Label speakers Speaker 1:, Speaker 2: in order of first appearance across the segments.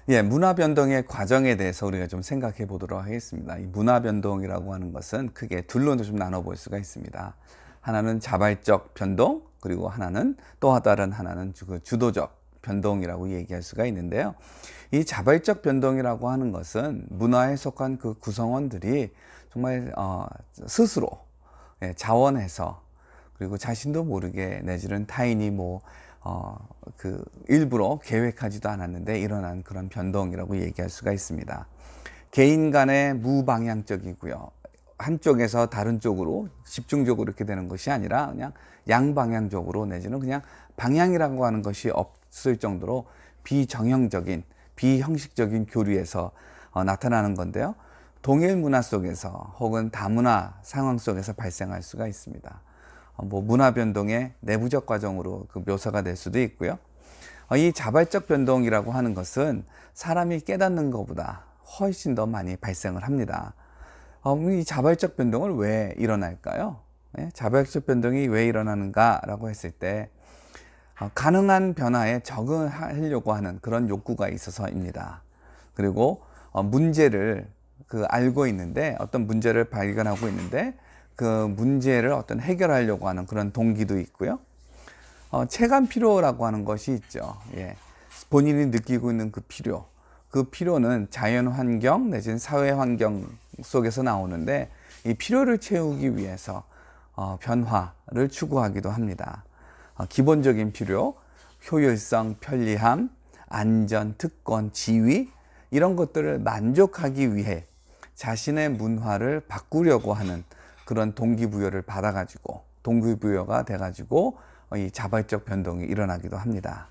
Speaker 1: 예, 문화 변동의 과정에 대해서 우리가 좀 생각해 보도록 하겠습니다. 이 문화 변동이라고 하는 것은 크게 둘로 좀 나눠 볼 수가 있습니다. 하나는 자발적 변동, 그리고 하나는 또 다른 하나는 주도적 변동이라고 얘기할 수가 있는데요. 이 자발적 변동이라고 하는 것은 문화에 속한 그 구성원들이 정말 스스로 자원해서, 그리고 자신도 모르게 내지는 타인이 일부러 계획하지도 않았는데 일어난 그런 변동이라고 얘기할 수가 있습니다. 개인 간의 무방향적이고요. 한쪽에서 다른 쪽으로 집중적으로 이렇게 되는 것이 아니라 그냥 양방향적으로, 내지는 그냥 방향이라고 하는 것이 없을 정도로 비정형적인, 비형식적인 교류에서 나타나는 건데요. 동일 문화 속에서 혹은 다문화 상황 속에서 발생할 수가 있습니다. 문화 변동의 내부적 과정으로 그 묘사가 될 수도 있고요. 이 자발적 변동이라고 하는 것은 사람이 깨닫는 것보다 훨씬 더 많이 발생을 합니다. 이 자발적 변동을 왜 일어날까요? 자발적 변동이 왜 일어나는가라고 했을 때 가능한 변화에 적응하려고 하는 그런 욕구가 있어서입니다. 그리고 문제를 알고 있는데, 어떤 문제를 발견하고 있는데 그 문제를 해결하려고 하는 그런 동기도 있고요. 체감 피로라고 하는 것이 있죠. 예. 본인이 느끼고 있는 그 피로는 자연 환경 내지는 사회 환경 속에서 나오는데, 이 피로를 채우기 위해서 변화를 추구하기도 합니다. 기본적인 필요, 효율성, 편리함, 안전, 특권, 지위, 이런 것들을 만족하기 위해 자신의 문화를 바꾸려고 하는 그런 동기부여가 돼가지고 이 자발적 변동이 일어나기도 합니다.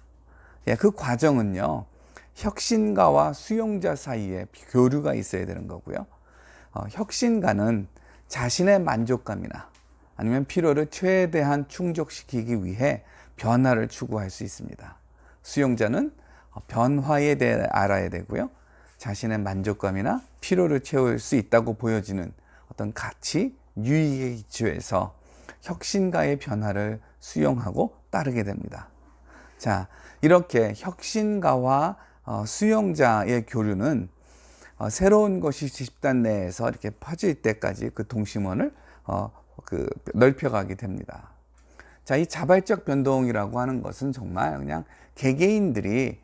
Speaker 1: 예, 그 과정은요, 혁신가와 수용자 사이에 교류가 있어야 되는 거고요. 혁신가는 자신의 만족감이나 아니면 필요를 최대한 충족시키기 위해 변화를 추구할 수 있습니다. 수용자는 변화에 대해 알아야 되고요. 자신의 만족감이나 필요를 채울 수 있다고 보여지는 어떤 가치, 유익에 기초해서 혁신가의 변화를 수용하고 따르게 됩니다. 자, 이렇게 혁신가와 수용자의 교류는 새로운 것이 집단 내에서 이렇게 퍼질 때까지 그 동심원을 넓혀가게 됩니다. 자, 이 자발적 변동이라고 하는 것은 정말 그냥 개개인들이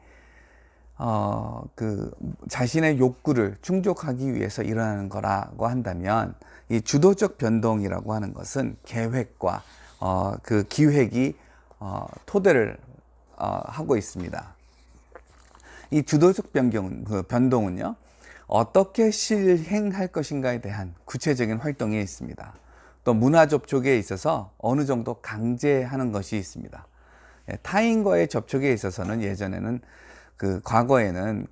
Speaker 1: 자신의 욕구를 충족하기 위해서 일어나는 거라고 한다면, 이 주도적 변동이라고 하는 것은 계획과 그 기획이 토대를 하고 있습니다. 이 주도적 변동은요, 어떻게 실행할 것인가에 대한 구체적인 활동이 있습니다. 또 문화 접촉에 있어서 어느 정도 강제하는 것이 있습니다. 타인과의 접촉에 있어서는 예전에는 과거에는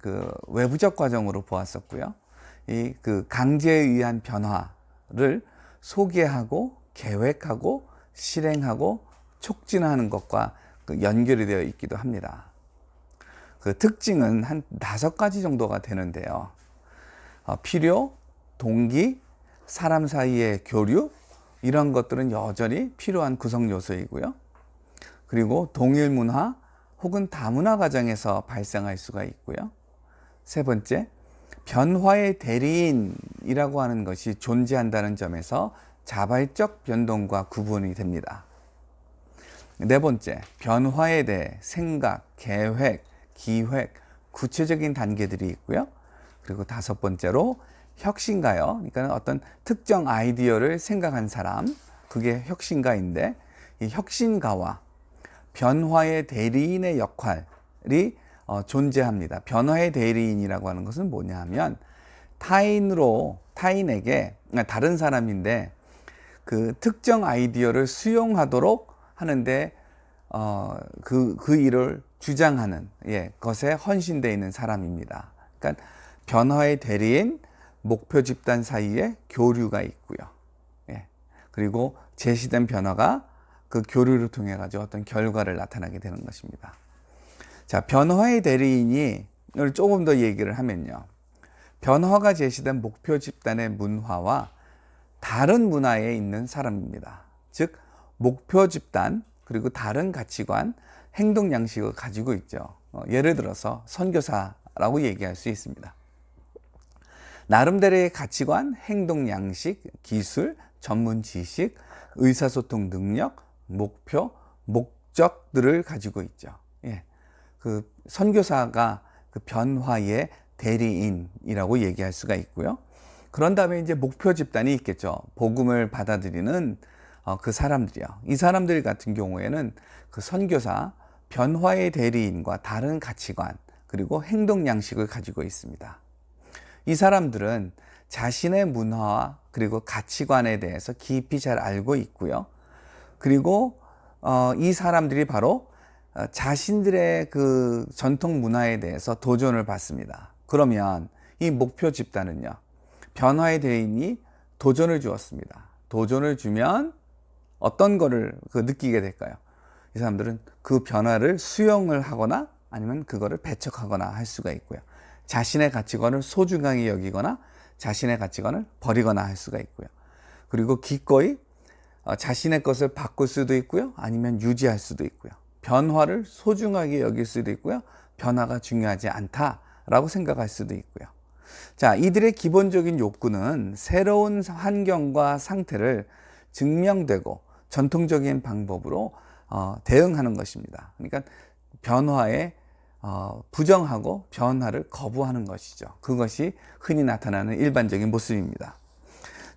Speaker 1: 외부적 과정으로 보았었고요. 이 강제에 의한 변화를 소개하고 계획하고 실행하고 촉진하는 것과 연결이 되어 있기도 합니다. 그 특징은 한 5가지 정도가 되는데요. 필요, 동기, 사람 사이의 교류, 이런 것들은 여전히 필요한 구성 요소이고요. 그리고 동일 문화 혹은 다문화 과정에서 발생할 수가 있고요. 세 번째, 변화의 대리인이라고 하는 것이 존재한다는 점에서 자발적 변동과 구분이 됩니다. 네 번째, 변화에 대해 생각, 계획, 기획, 구체적인 단계들이 있고요. 그리고 5번째로 혁신가요. 그러니까 어떤 특정 아이디어를 생각한 사람, 그게 혁신가인데, 이 혁신가와 변화의 대리인의 역할이 존재합니다. 변화의 대리인이라고 하는 것은 뭐냐 하면, 타인에게, 다른 사람인데 그 특정 아이디어를 수용하도록 하는데 그 일을 주장하는 것에 헌신되어 있는 사람입니다. 그러니까 변화의 대리인, 목표 집단 사이에 교류가 있고요. 그리고 제시된 변화가 그 교류를 통해 가지고 어떤 결과를 나타나게 되는 것입니다. 자, 변화의 대리인이 조금 더 얘기를 하면요, 변화가 제시된 목표 집단의 문화와 다른 문화에 있는 사람입니다. 즉, 목표 집단 그리고 다른 가치관, 행동 양식을 가지고 있죠. 예를 들어서 선교사를 라고 얘기할 수 있습니다. 나름대로의 가치관, 행동 양식, 기술, 전문 지식, 의사소통 능력, 목표, 목적들을 가지고 있죠. 예. 그 선교사가 그 변화의 대리인이라고 얘기할 수가 있고요. 그런 다음에 이제 목표 집단이 있겠죠. 복음을 받아들이는 그 사람들이요. 이 사람들 같은 경우에는 그 선교사, 변화의 대리인과 다른 가치관, 그리고 행동 양식을 가지고 있습니다. 이 사람들은 자신의 문화와 그리고 가치관에 대해서 깊이 잘 알고 있고요. 그리고 이 사람들이 바로 자신들의 그 전통 문화에 대해서 도전을 받습니다. 그러면 이 목표 집단은요, 변화의 대인이 도전을 주었습니다. 도전을 주면 어떤 거를 느끼게 될까요? 이 사람들은 그 변화를 수용을 하거나 아니면 그거를 배척하거나 할 수가 있고요. 자신의 가치관을 소중하게 여기거나 자신의 가치관을 버리거나 할 수가 있고요. 그리고 기꺼이 자신의 것을 바꿀 수도 있고요. 아니면 유지할 수도 있고요. 변화를 소중하게 여길 수도 있고요. 변화가 중요하지 않다라고 생각할 수도 있고요. 자, 이들의 기본적인 욕구는 새로운 환경과 상태를 증명되고 전통적인 방법으로 대응하는 것입니다. 그러니까 변화에 부정하고 변화를 거부하는 것이죠. 그것이 흔히 나타나는 일반적인 모습입니다.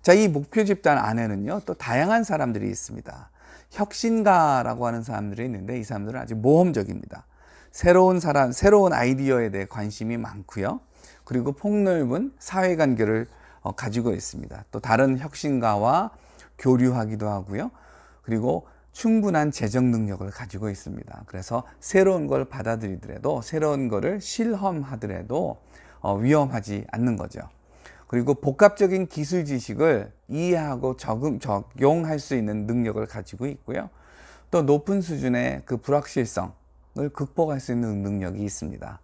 Speaker 1: 자, 이 목표 집단 안에는요, 또 다양한 사람들이 있습니다. 혁신가라고 하는 사람들이 있는데 이 사람들은 아주 모험적입니다. 새로운 아이디어에 대해 관심이 많고요. 그리고 폭넓은 사회관계를 가지고 있습니다. 또 다른 혁신가와 교류하기도 하고요. 그리고 충분한 재정 능력을 가지고 있습니다. 그래서 새로운 걸 받아들이더라도 새로운 거를 실험하더라도 위험하지 않는 거죠. 그리고 복합적인 기술 지식을 이해하고 적용할 수 있는 능력을 가지고 있고요. 또 높은 수준의 그 불확실성을 극복할 수 있는 능력이 있습니다.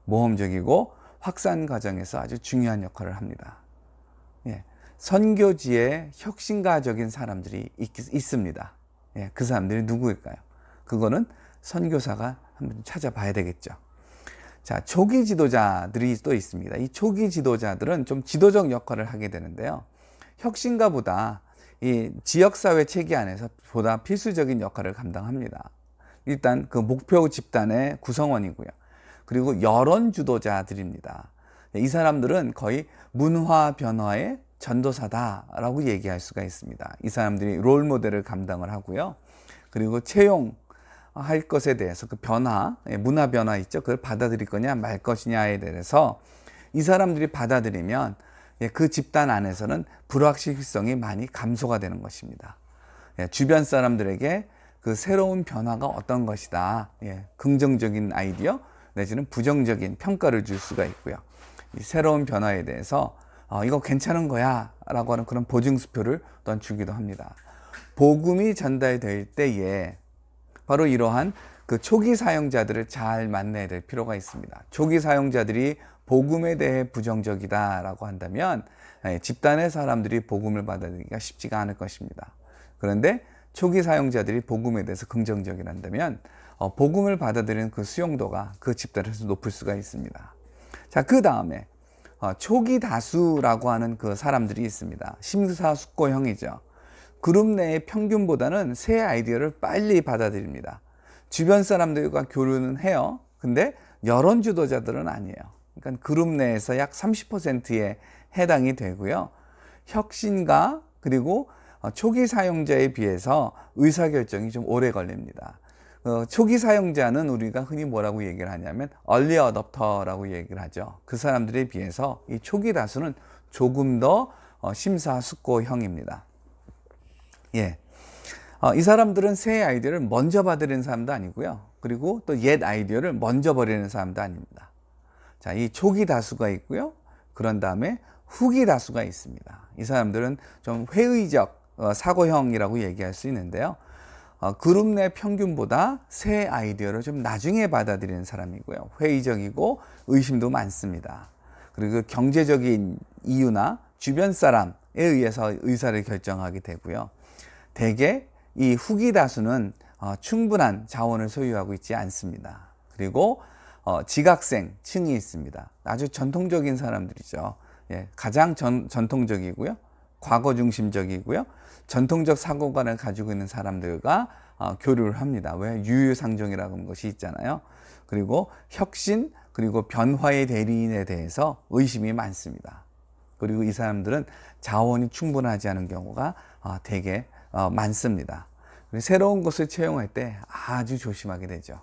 Speaker 1: 모험적이고 확산 과정에서 아주 중요한 역할을 합니다. 예, 선교지에 혁신가적인 사람들이 있습니다. 예, 그 사람들이 누구일까요? 그거는 선교사가 한번 찾아봐야 되겠죠. 자, 초기 지도자들이 또 있습니다. 이 초기 지도자들은 좀 지도적 역할을 하게 되는데요. 혁신가보다 이 지역사회 체계 안에서 보다 필수적인 역할을 감당합니다. 일단 그 목표 집단의 구성원이고요. 그리고 여론 주도자들입니다. 이 사람들은 거의 문화 변화의 전도사다라고 얘기할 수가 있습니다. 이 사람들이 롤 모델을 감당을 하고요. 그리고 채용할 것에 대해서 그 변화, 문화 변화 있죠. 그걸 받아들일 거냐 말 것이냐에 대해서 이 사람들이 받아들이면 그 집단 안에서는 불확실성이 많이 감소가 되는 것입니다. 주변 사람들에게 그 새로운 변화가 어떤 것이다. 긍정적인 아이디어 내지는 부정적인 평가를 줄 수가 있고요. 이 새로운 변화에 대해서 이거 괜찮은 거야 라고 하는 그런 보증수표를 또한 주기도 합니다. 복음이 전달될 때에 바로 이러한 그 초기 사용자들을 잘 만나야 될 필요가 있습니다. 초기 사용자들이 복음에 대해 부정적이다 라고 한다면 집단의 사람들이 복음을 받아들이기가 쉽지가 않을 것입니다. 그런데 초기 사용자들이 복음에 대해서 긍정적이란다면 복음을 받아들이는 그 수용도가 그 집단에서 높을 수가 있습니다. 자, 그 다음에 초기 다수라고 하는 그 사람들이 있습니다. 심사숙고형이죠. 그룹 내의 평균보다는 새 아이디어를 빨리 받아들입니다. 주변 사람들과 교류는 해요. 근데 여론 주도자들은 아니에요. 그러니까 그룹 내에서 약 30%에 해당이 되고요. 혁신가 그리고 초기 사용자에 비해서 의사결정이 좀 오래 걸립니다. 초기 사용자는 우리가 흔히 뭐라고 얘기를 하냐면 early adopter라고 얘기를 하죠. 그 사람들에 비해서 이 초기 다수는 조금 더 심사숙고형입니다. 예, 이 사람들은 새 아이디어를 먼저 받아들이는 사람도 아니고요. 그리고 또 옛 아이디어를 먼저 버리는 사람도 아닙니다. 자, 이 초기 다수가 있고요. 그런 다음에 후기 다수가 있습니다. 이 사람들은 좀 회의적 사고형이라고 얘기할 수 있는데요. 그룹 내 평균보다 새 아이디어를 좀 나중에 받아들이는 사람이고요. 회의적이고 의심도 많습니다. 그리고 경제적인 이유나 주변 사람에 의해서 의사를 결정하게 되고요. 대개 이 후기 다수는 충분한 자원을 소유하고 있지 않습니다. 그리고 지각생 층이 있습니다. 아주 전통적인 사람들이죠. 예, 가장 전통적이고요. 과거 중심적이고요. 전통적 사고관을 가지고 있는 사람들과 교류를 합니다. 왜? 유유상종이라는 것이 있잖아요. 그리고 혁신, 그리고 변화의 대리인에 대해서 의심이 많습니다. 그리고 이 사람들은 자원이 충분하지 않은 경우가 되게 많습니다. 새로운 것을 채용할 때 아주 조심하게 되죠.